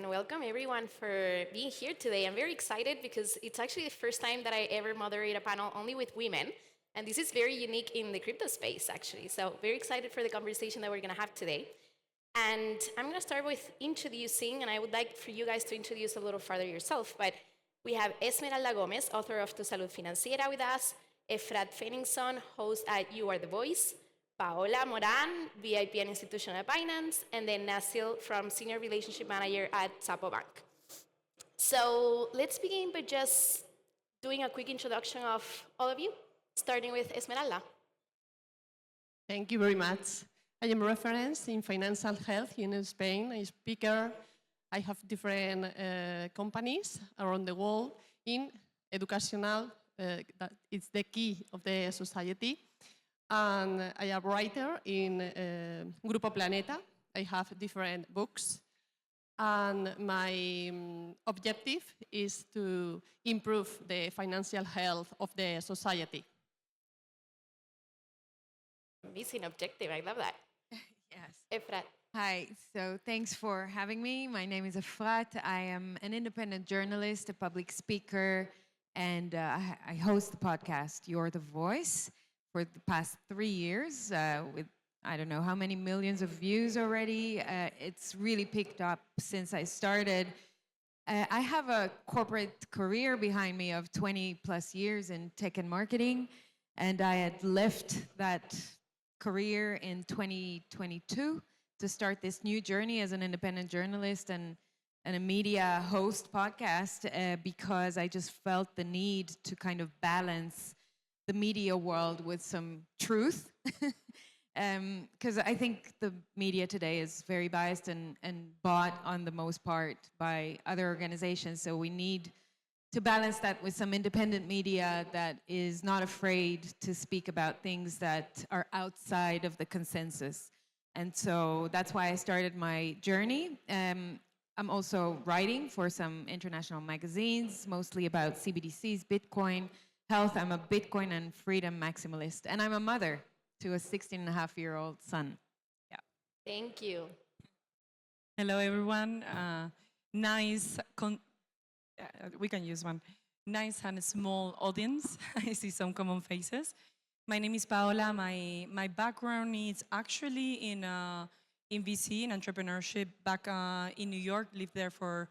and welcome everyone for being here today. I'm very excited because it's actually the first time that I ever moderate a panel only with women. And this is very unique in the crypto space, actually. So, very excited for the conversation that we're going to have today. And I'm going to start with introducing, and I would like for you guys to introduce a little further yourself. But we have Esmeralda Gomez, author of Tu Salud Financiera, with us, Efrat Fenningson, host at You Are the Voice, Paola Moran, VIP and Institutional Finance, and then Nasil from Senior Relationship Manager at Sapo Bank. So let's begin by just doing a quick introduction of all of you, starting with Esmeralda. Thank you very much. I am a reference in financial health in Spain. I'm a speaker. I have different companies around the world in educational. That it's the key of the society. And I am a writer in Grupo Planeta. I have different books. And my objective is to improve the financial health of the society. Amazing objective, I love that. Yes. Efrat. Hi, so thanks for having me. My name is Efrat. I am an independent journalist, a public speaker, and I host the podcast, You're the Voice, for the past 3 years with I don't know how many millions of views already. It's really picked up since I started. I have a corporate career behind me of 20 plus years in tech and marketing, and I had left that career in 2022 to start this new journey as an independent journalist and a media host podcast because I just felt the need to kind of balance the media world with some truth. Because I think the media today is very biased and bought on the most part by other organizations. So we need to balance that with some independent media that is not afraid to speak about things that are outside of the consensus. And so that's why I started my journey. I'm also writing for some international magazines, mostly about CBDCs, Bitcoin, health. I'm a Bitcoin and freedom maximalist. And I'm a mother to a 16-and-a-half-year-old son. Yeah. Thank you. Hello, everyone. We can use one. Nice and small audience. I see some common faces. My name is Paola. My background is actually in VC, in entrepreneurship, back in New York. Lived there for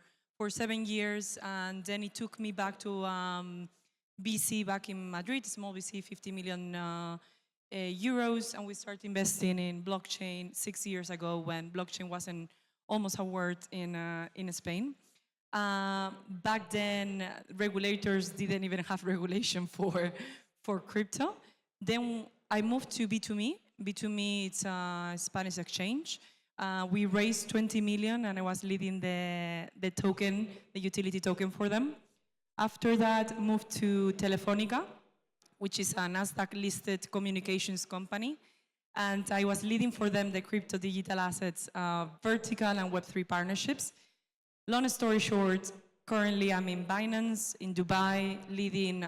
7 years, and then it took me back to VC back in Madrid, small VC, 50 million euros, and we started investing in blockchain 6 years ago when blockchain wasn't almost a word in Spain. Back then, regulators didn't even have regulation for crypto. Then I moved to B2Me. B2Me, it's a Spanish exchange. We raised 20 million, and I was leading the token, the utility token for them. After that, moved to Telefónica, which is a Nasdaq-listed communications company. And I was leading for them the crypto digital assets vertical and Web3 partnerships. Long story short, currently I'm in Binance, in Dubai, leading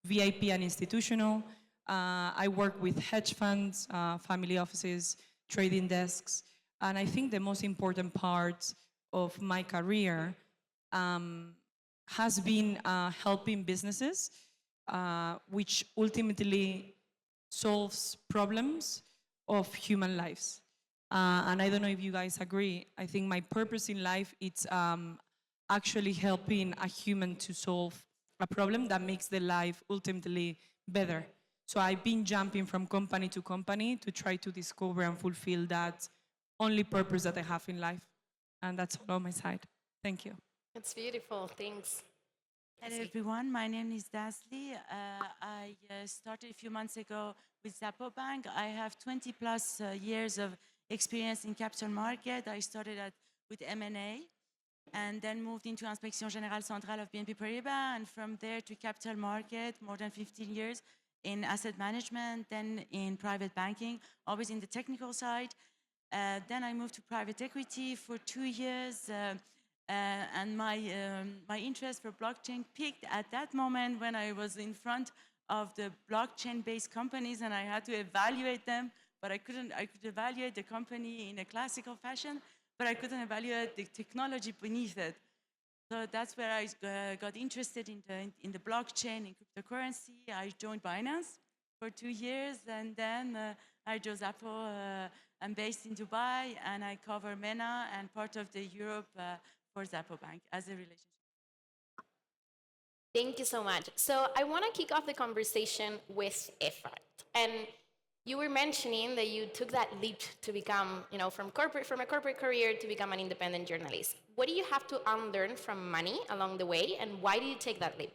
VIP and institutional. I work with hedge funds, family offices, trading desks. And I think the most important part of my career has been helping businesses, which ultimately solves problems of human lives. And I don't know if you guys agree. I think my purpose in life is actually helping a human to solve a problem that makes their life ultimately better. So I've been jumping from company to company to try to discover and fulfill that only purpose that I have in life. And that's all on my side. Thank you. It's beautiful. Thanks. Hello everyone, my name is Dasli. I started a few months ago with Zapo Bank. I have 20 plus years of experience in capital market. I started with M&A and then moved into Inspection Générale Centrale of BNP Paribas, and from there to capital market, more than 15 years in asset management, then in private banking, always in the technical side. Then I moved to private equity for 2 years. And my interest for blockchain peaked at that moment when I was in front of the blockchain-based companies and I had to evaluate them, but I could evaluate the company in a classical fashion. but I couldn't evaluate the technology beneath it. So that's where I got interested in the blockchain, in cryptocurrency. I joined Binance for 2 years, and then I joined Apple. I'm based in Dubai, and I cover MENA and part of the Europe for Zappo Bank as a relationship. Thank you so much. So I want to kick off the conversation with effort. And you were mentioning that you took that leap to become, from a corporate career to become an independent journalist. What do you have to unlearn from money along the way, and why did you take that leap?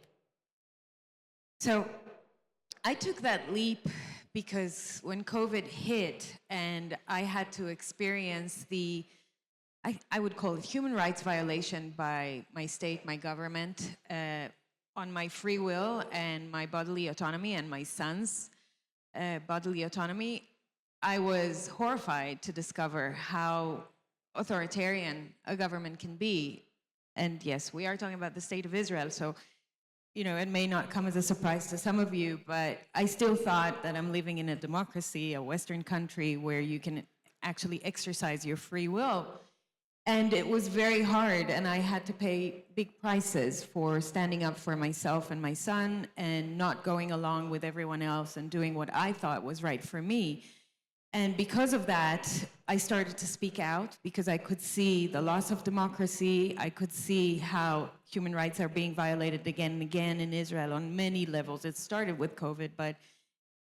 So I took that leap because when COVID hit and I had to experience I would call it human rights violation by my state, my government, on my free will and my bodily autonomy and my son's bodily autonomy, I was horrified to discover how authoritarian a government can be. And yes, we are talking about the state of Israel, so it may not come as a surprise to some of you, but I still thought that I'm living in a democracy, a Western country where you can actually exercise your free will. And it was very hard, and I had to pay big prices for standing up for myself and my son and not going along with everyone else and doing what I thought was right for me. And because of that, I started to speak out because I could see the loss of democracy. I could see how human rights are being violated again and again in Israel on many levels. It started with COVID, but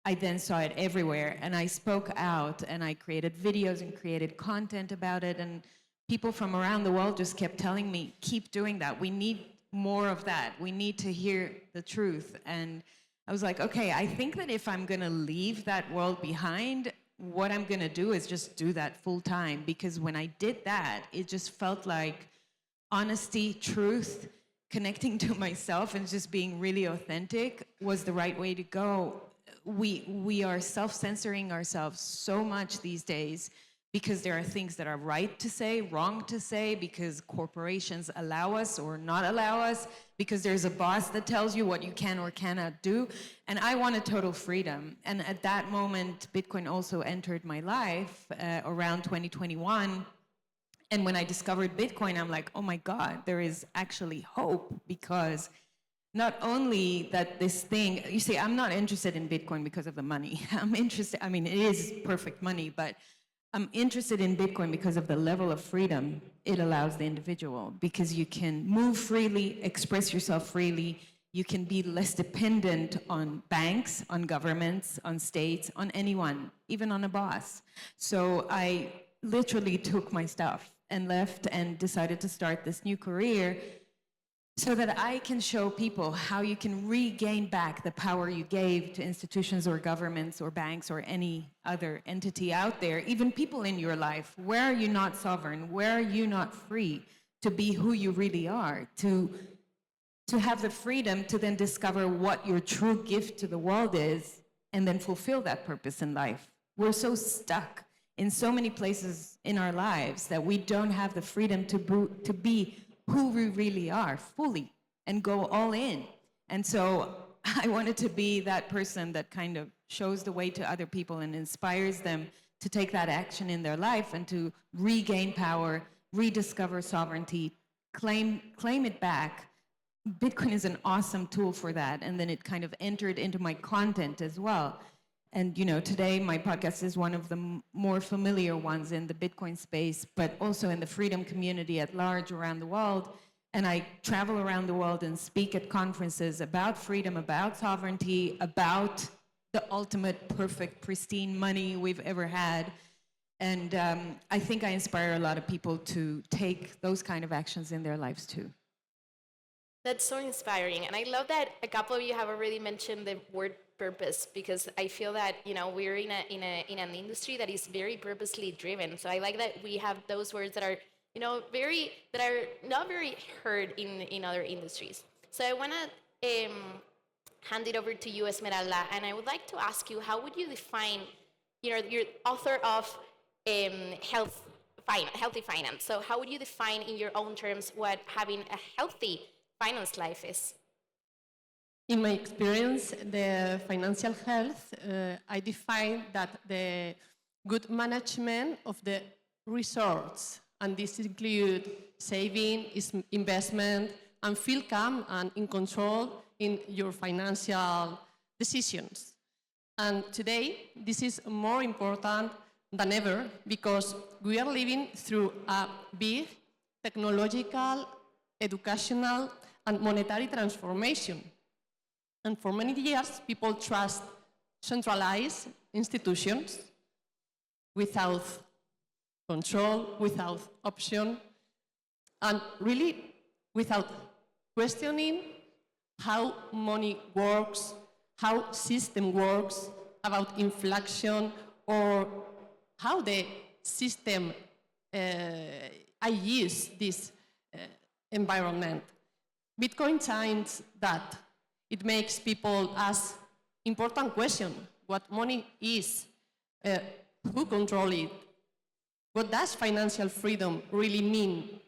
I then saw it everywhere. And I spoke out, and I created videos and created content about it. And people from around the world just kept telling me, keep doing that. We need more of that. We need to hear the truth. And I was like, okay, I think that if I'm going to leave that world behind, what I'm going to do is just do that full time. Because when I did that, it just felt like honesty, truth, connecting to myself and just being really authentic was the right way to go. We are self-censoring ourselves so much these days because there are things that are right to say, wrong to say, because corporations allow us or not allow us, because there's a boss that tells you what you can or cannot do. And I wanted total freedom. And at that moment, Bitcoin also entered my life around 2021. And when I discovered Bitcoin, I'm like, oh my God, there is actually hope, because not only that this thing, you see, I'm not interested in Bitcoin because of the money. It is perfect money, but I'm interested in Bitcoin because of the level of freedom it allows the individual, because you can move freely, express yourself freely, you can be less dependent on banks, on governments, on states, on anyone, even on a boss. So I literally took my stuff and left and decided to start this new career so that I can show people how you can regain back the power you gave to institutions or governments or banks or any other entity out there, even people in your life. Where are you not sovereign? Where are you not free to be who you really are? To have the freedom to then discover what your true gift to the world is and then fulfill that purpose in life. We're so stuck in so many places in our lives that we don't have the freedom to be who we really are fully and go all in. And so I wanted to be that person that kind of shows the way to other people and inspires them to take that action in their life and to regain power, rediscover sovereignty, claim it back. Bitcoin is an awesome tool for that. And then it kind of entered into my content as well. And today my podcast is one of the more familiar ones in the Bitcoin space, but also in the freedom community at large around the world. And I travel around the world and speak at conferences about freedom, about sovereignty, about the ultimate, perfect, pristine money we've ever had. And I think I inspire a lot of people to take those kind of actions in their lives too. That's so inspiring. And I love that a couple of you have already mentioned the word purpose, because I feel that we're in an industry that is very purposely driven. So I like that we have those words that are not very heard in other industries. So I want to hand it over to you, Esmeralda, and I would like to ask you, how would you define, you're author of healthy finance. So how would you define in your own terms what having a healthy finance life is? In my experience, the financial health, I define that the good management of the resources And this includes saving, investment, and feel calm and in control in your financial decisions. And today, this is more important than ever because we are living through a big technological, educational, and monetary transformation. And for many years, people trust centralized institutions without control, without option, and really without questioning how money works, how system works, about inflation, or how the system I use this environment. Bitcoin finds that it makes people ask important questions: what money is, who controls it, what does financial freedom really mean?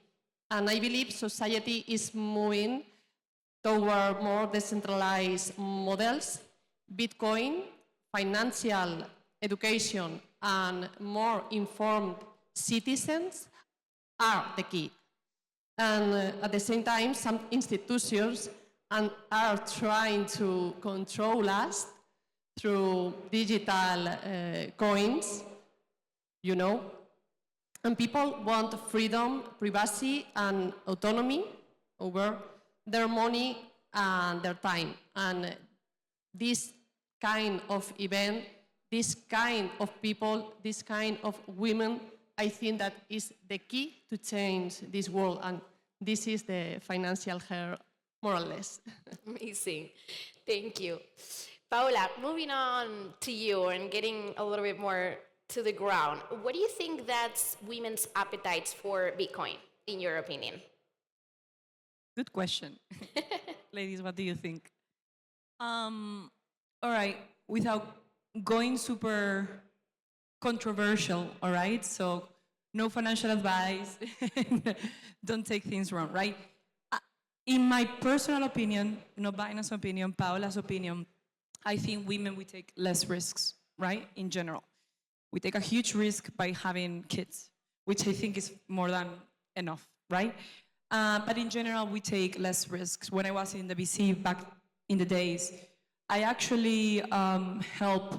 And I believe society is moving toward more decentralized models. Bitcoin, financial education, and more informed citizens are the key. And at the same time, some institutions are trying to control us through digital coins, you know. And people want freedom, privacy, and autonomy over their money and their time. And this kind of event, this kind of people, this kind of women, I think that is the key to change this world. And this is the financial health, more or less. Amazing. Thank you. Paola, moving on to you and getting a little bit more to the ground, what do you think that's women's appetites for Bitcoin, in your opinion? Good question. Ladies, what do you think? All right, without going super controversial, all right? So no financial advice, don't take things wrong, right? In my personal opinion, not Bina's opinion, Paola's opinion, I think women, we take less risks, right, in general. We take a huge risk by having kids, which I think is more than enough, right? But in general, we take less risks. When I was in the VC back in the days, I actually helped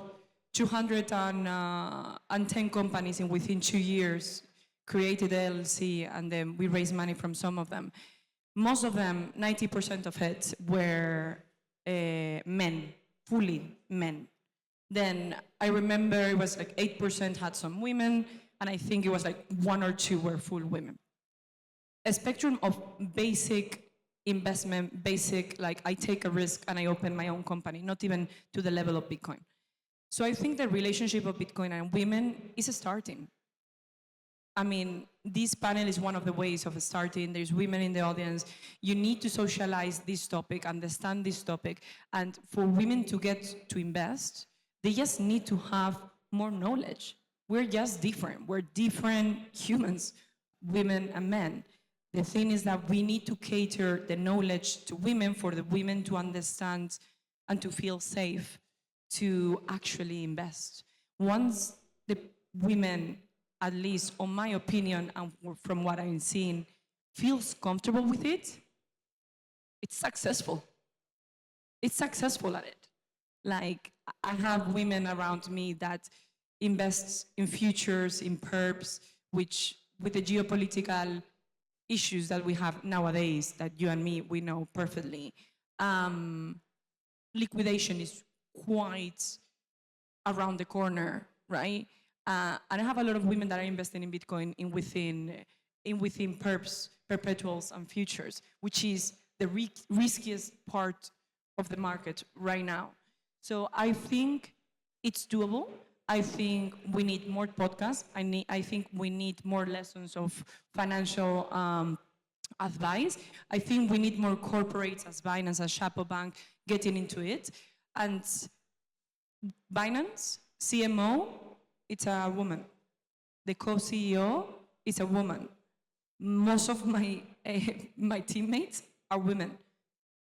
210 companies in within 2 years, created LLC, and then we raised money from some of them. Most of them, 90% of it, were men, fully men. Then I remember it was like 8% had some women, and I think it was like 1 or 2 were full women. A spectrum of basic investment, basic, like I take a risk and I open my own company, not even to the level of Bitcoin. So I think the relationship of Bitcoin and women is starting. I mean, this panel is one of the ways of starting. There's women in the audience. You need to socialize this topic, understand this topic. And for women to get to invest, they just need to have more knowledge. We're just different. We're different humans, women and men. The thing is that we need to cater the knowledge to women for the women to understand and to feel safe to actually invest. Once the women, at least on my opinion and from what I'm seeing, feels comfortable with it, it's successful. It's successful at it. Like, I have women around me that invest in futures, in perps, which with the geopolitical issues that we have nowadays, that you and me, we know perfectly, liquidation is quite around the corner, right? And I have a lot of women that are investing in Bitcoin in within perps, perpetuals, and futures, which is the riskiest part of the market right now. So I think it's doable. I think we need more podcasts. I think we need more lessons of financial advice. I think we need more corporates as Binance, as Chapo Bank, getting into it. And Binance, CMO, it's a woman. The co-CEO is a woman. Most of my teammates are women.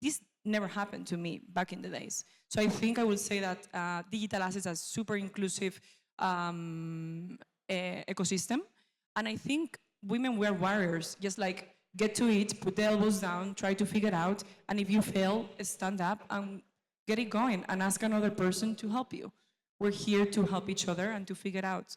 This never happened to me back in the days. So I think I would say that digital assets are super inclusive ecosystem. And I think women were warriors, just like get to it, put the elbows down, try to figure it out, and if you fail, stand up and get it going and ask another person to help you. We're here to help each other and to figure it out.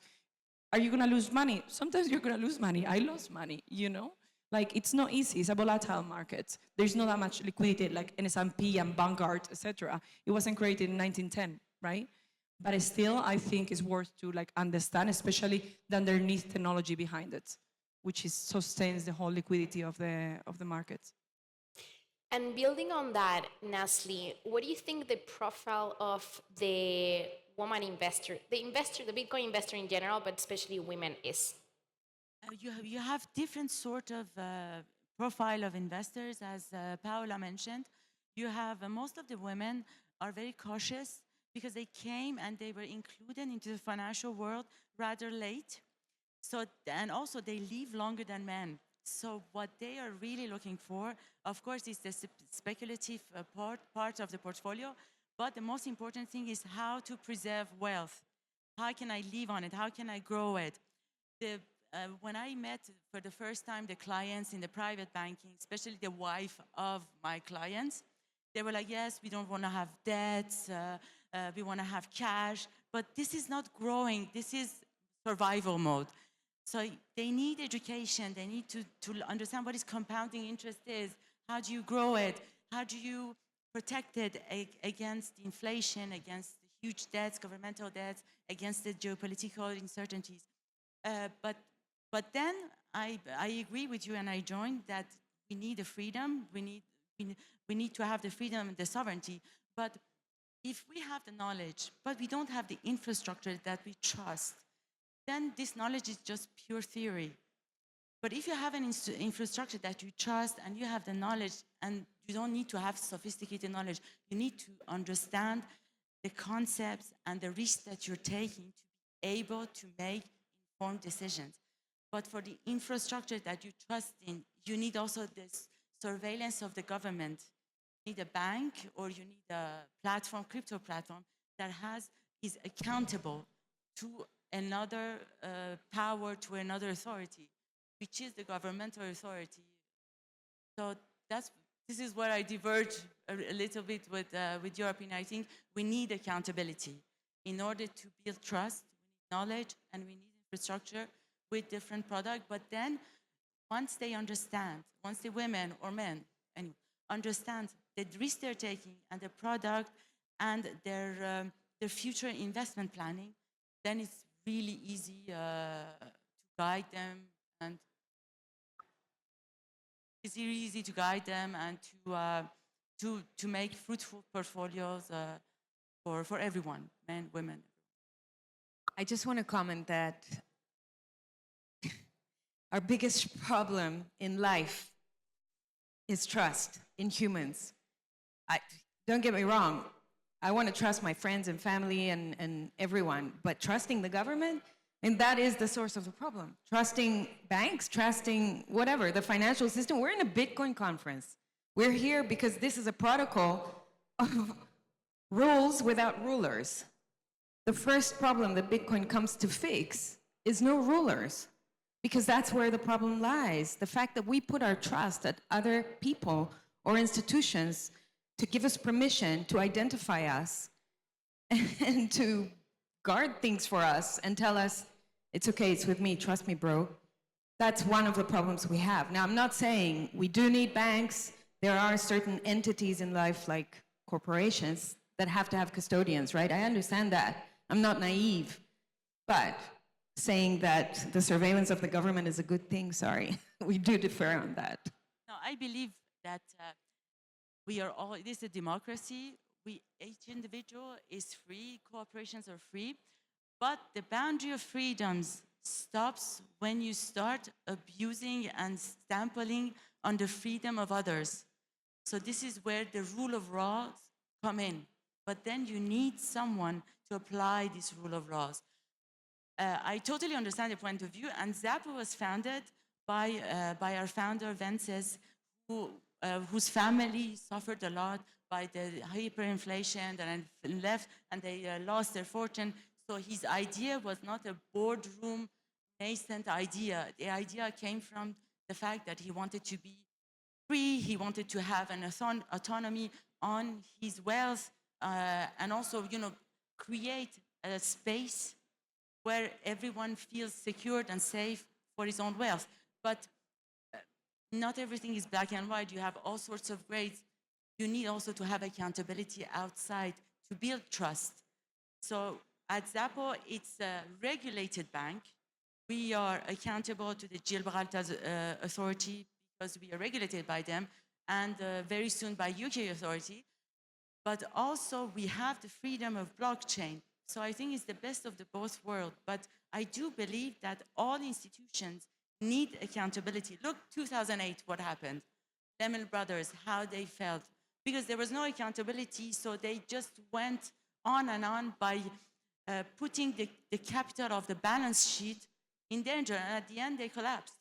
Are you gonna lose money? Sometimes you're gonna lose money. I lost money, you know? Like, it's not easy, it's a volatile market. There's not that much liquidity like in S&P and Vanguard, etc. It wasn't created in 1910, right? But still, I think it's worth to like understand, especially the underneath technology behind it, which is sustains the whole liquidity of the market. And building on that, Nasli, what do you think the profile of the woman investor, the Bitcoin investor in general, but especially women, is? You have different sort of profile of investors, as Paola mentioned. You have most of the women are very cautious because they came and they were included into the financial world rather late. So, and also they live longer than men. So what they are really looking for, of course, is the speculative part of the portfolio. But the most important thing is how to preserve wealth. How can I live on it? How can I grow it? When I met for the first time the clients in the private banking, especially the wife of my clients, they were like, yes, we don't want to have debts, we want to have cash, but this is not growing, this is survival mode. So they need education, they need to understand what is compounding interest is, how do you grow it, how do you protect it against inflation, against huge debts, governmental debts, against the geopolitical uncertainties. But then I agree with you, and I joined that we need the freedom, we need to have the freedom and the sovereignty. But if we have the knowledge, but we don't have the infrastructure that we trust, then this knowledge is just pure theory. But if you have an infrastructure that you trust and you have the knowledge, and you don't need to have sophisticated knowledge, you need to understand the concepts and the risks that you're taking to be able to make informed decisions. But for the infrastructure that you trust in, you need also this surveillance of the government. You need a bank, or you need a platform, crypto platform, that is accountable to another power, to another authority, which is the governmental authority. So this is where I diverge a little bit with your opinion. I think we need accountability in order to build trust. We need knowledge and we need infrastructure with different products. But then once they understand, once the women or men understand the risk they're taking and the product and their future investment planning, then it's really easy to guide them, and it's really easy to guide them and to make fruitful portfolios for everyone, men, women. I just want to comment that our biggest problem in life is trust in humans. Don't get me wrong, I want to trust my friends and family and everyone, but trusting the government, and that is the source of the problem. Trusting banks, trusting whatever, the financial system. We're in a Bitcoin conference. We're here because this is a protocol of rules without rulers. The first problem that Bitcoin comes to fix is no rulers, because that's where the problem lies. The fact that we put our trust at other people or institutions to give us permission to identify us and to guard things for us and tell us, it's okay, it's with me, trust me, bro. That's one of the problems we have. Now, I'm not saying we do need banks. There are certain entities in life, like corporations, that have to have custodians, right? I understand that. I'm not naive. But saying that the surveillance of the government is a good thing, sorry, we do differ on that. No, I believe that we are all, this is a democracy. Each individual is free, corporations are free, but the boundary of freedoms stops when you start abusing and stamping on the freedom of others. So this is where the rule of laws come in. But then you need someone to apply this rule of laws. I totally understand the point of view, and Zappo was founded by our founder, Vences, whose family suffered a lot by the hyperinflation and left, and they lost their fortune. So his idea was not a boardroom nascent idea. The idea came from the fact that he wanted to be free, he wanted to have an autonomy on his wealth, and also, create a space where everyone feels secured and safe for his own wealth. But not everything is black and white. You have all sorts of grades. You need also to have accountability outside to build trust. So at Zappo, it's a regulated bank. We are accountable to the Gibraltar Authority because we are regulated by them, and very soon by UK authority. But also we have the freedom of blockchain. So I think it's the best of the both worlds. But I do believe that all institutions need accountability. Look, 2008, what happened? Lehman Brothers, how they felt. Because there was no accountability, so they just went on and on by putting the capital of the balance sheet in danger, and at the end they collapsed.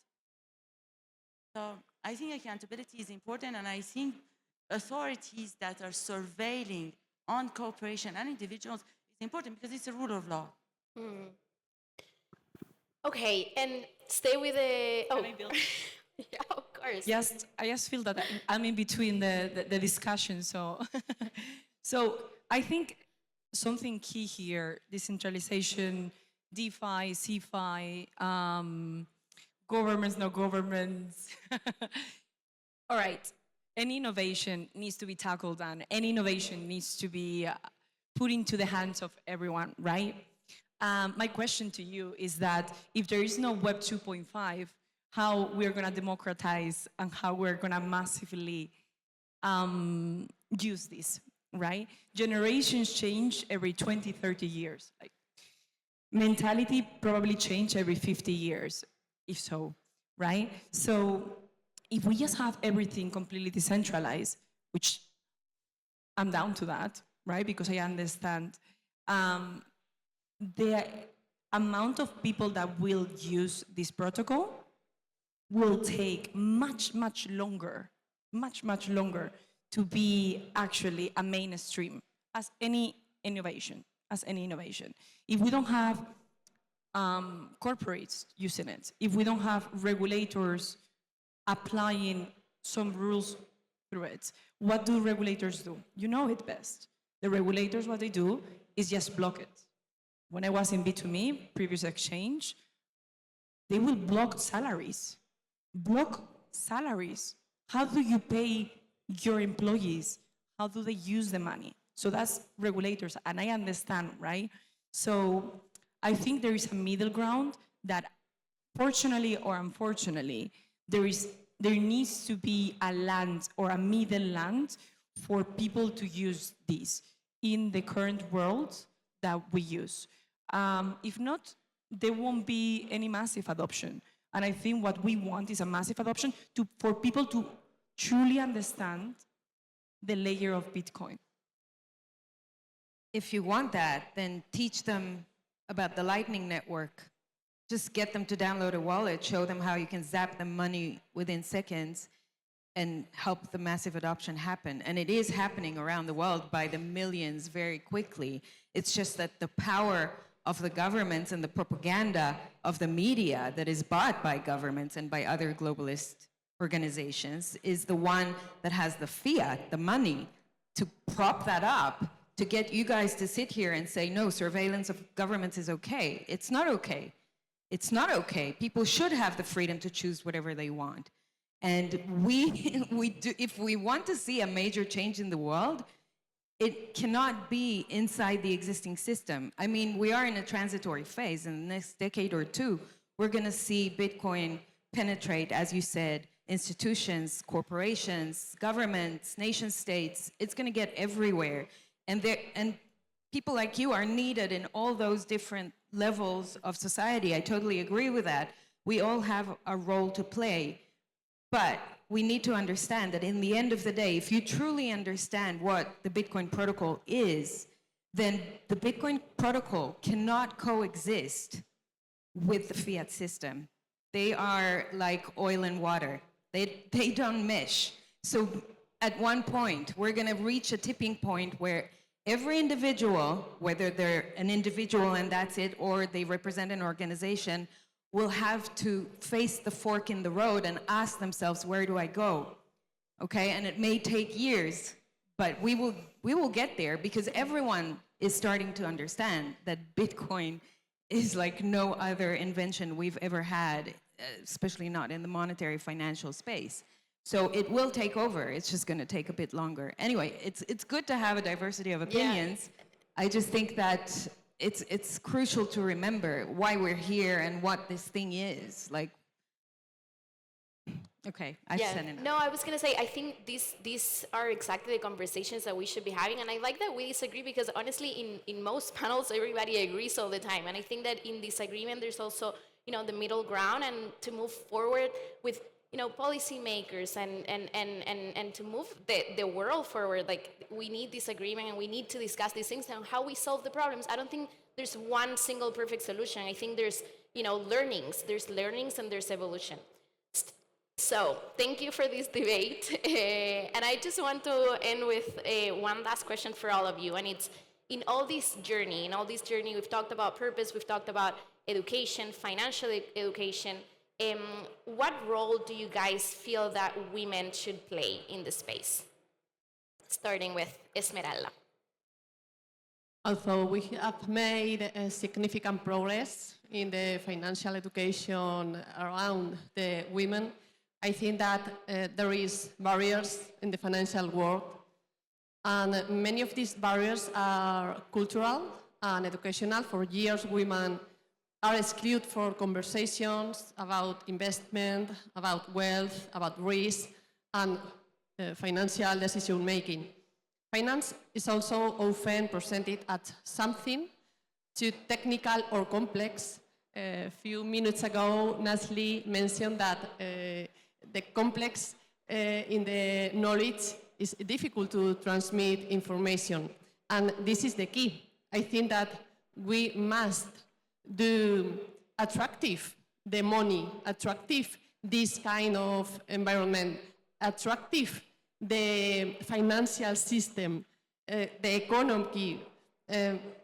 So I think accountability is important, and I think authorities that are surveilling on corporation and individuals is important because it's a rule of law. Okay, and stay with the. Oh, I build? yeah, of course. I just feel that I'm in between the discussion. So, so I think something key here: decentralization, DeFi, CeFi, governments, no governments. All right, any innovation needs to be tackled, and any innovation needs to be put into the hands of everyone, right? My question to you is that if there is no Web 2.5, how we're going to democratize and how we're going to massively use this, right? Generations change every 20, 30 years. Like, mentality probably change every 50 years, if so, right? So if we just have everything completely decentralized, which I'm down to that, right? Because I understand the amount of people that will use this protocol will take much, much longer to be actually a mainstream as any innovation, If we don't have corporates using it, if we don't have regulators applying some rules through it, what do regulators do? You know it best. The regulators, what they do is just block it. When I was in B2Me, previous exchange, they will block salaries. How do you pay your employees? How do they use the money? So that's regulators, and I understand, right? So I think there is a middle ground that, fortunately or unfortunately, there needs to be a land or a middle land for people to use this in the current world that we use. If not, there won't be any massive adoption. And I think what we want is a massive adoption for people to truly understand the layer of Bitcoin. If you want that, then teach them about the Lightning Network. Just get them to download a wallet, show them how you can zap them money within seconds and help the massive adoption happen. And it is happening around the world by the millions very quickly. It's just that the power of the governments and the propaganda of the media that is bought by governments and by other globalist organizations is the one that has the fiat, the money, to prop that up, to get you guys to sit here and say, no, surveillance of governments is okay. It's not okay. It's not okay. People should have the freedom to choose whatever they want. And we do, if we want to see a major change in the world, it cannot be inside the existing system. I mean, we are in a transitory phase. In the next decade or two, we're going to see Bitcoin penetrate, as you said, institutions, corporations, governments, nation states. It's going to get everywhere. And people like you are needed in all those different levels of society. I totally agree with that. We all have a role to play. But we need to understand that in the end of the day, if you truly understand what the Bitcoin protocol is, then the Bitcoin protocol cannot coexist with the fiat system. They are like oil and water. They don't mesh. So at one point, we're going to reach a tipping point where every individual, whether they're an individual and that's it, or they represent an organization, will have to face the fork in the road and ask themselves, where do I go? Okay, and it may take years, but we will get there because everyone is starting to understand that Bitcoin is like no other invention we've ever had, especially not in the monetary financial space. So it will take over. It's just going to take a bit longer. Anyway, it's good to have a diversity of opinions. Yeah. I just think that it's crucial to remember why we're here and what this thing is. Like, okay, I've said enough. No, I was gonna say, I think these are exactly the conversations that we should be having, and I like that we disagree because honestly, in most panels, everybody agrees all the time, and I think that in disagreement, there's also the middle ground, and to move forward with policymakers and to move the world forward. Like, we need this agreement and we need to discuss these things and how we solve the problems. I don't think there's one single perfect solution. I think there's learnings. There's learnings and there's evolution. So thank you for this debate. And I just want to end with one last question for all of you. And it's, in all this journey, we've talked about purpose, we've talked about education, financial education. What role do you guys feel that women should play in the space? Starting with Esmeralda. Although we have made significant progress in the financial education around the women, I think that there is barriers in the financial world, and many of these barriers are cultural and educational. For years, women are excluded for conversations about investment, about wealth, about risk, and financial decision making. Finance is also often presented as something too technical or complex. A few minutes ago, Nasli mentioned that the complex in the knowledge is difficult to transmit information, and this is the key. I think that we must do attractive the money, attractive this kind of environment, attractive the financial system, the economy.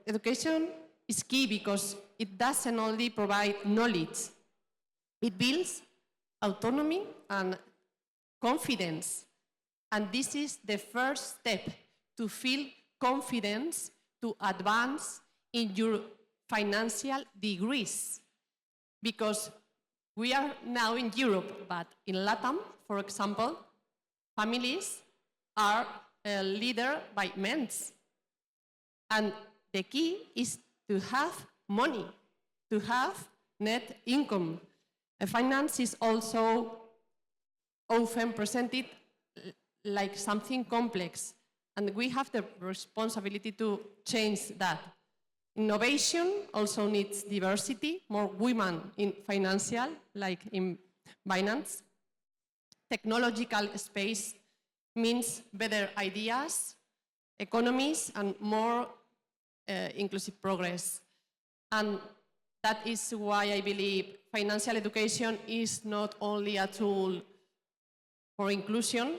Education is key because it doesn't only provide knowledge, it builds autonomy and confidence. And this is the first step to feel confidence to advance in your financial degrees. Because we are now in Europe, but in LATAM, for example, families are led by men. And the key is to have money, to have net income. Finance is also often presented like something complex, and we have the responsibility to change that. Innovation also needs diversity, more women in financial, like in finance. Technological space means better ideas, economies, and more inclusive progress. And that is why I believe financial education is not only a tool for inclusion,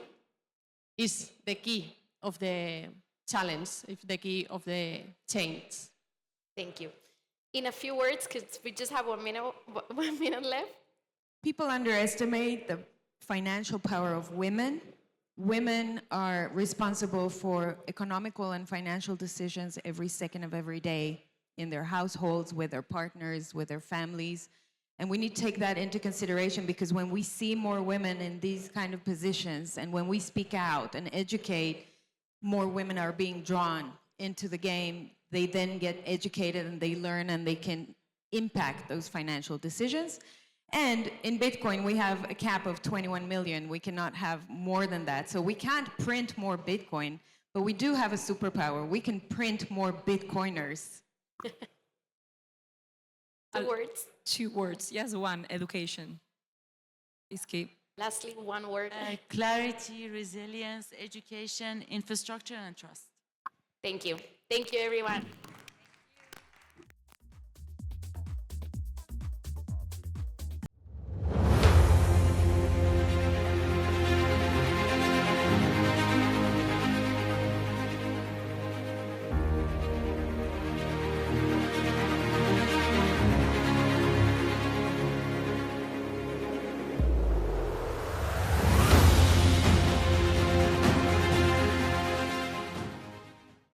it's the key of the challenge, it's the key of the change. Thank you. In a few words, because we just have 1 minute left. People underestimate the financial power of women. Women are responsible for economical and financial decisions every second of every day in their households, with their partners, with their families. And we need to take that into consideration, because when we see more women in these kind of positions and when we speak out and educate, more women are being drawn into the game. They then get educated and they learn and they can impact those financial decisions. And in Bitcoin, we have a cap of 21 million. We cannot have more than that. So we can't print more Bitcoin, but we do have a superpower. We can print more Bitcoiners. 2 words. 2 words. Yes, one, education is key. Lastly, 1 word. Clarity, resilience, education, infrastructure, and trust. Thank you. Thank you, everyone.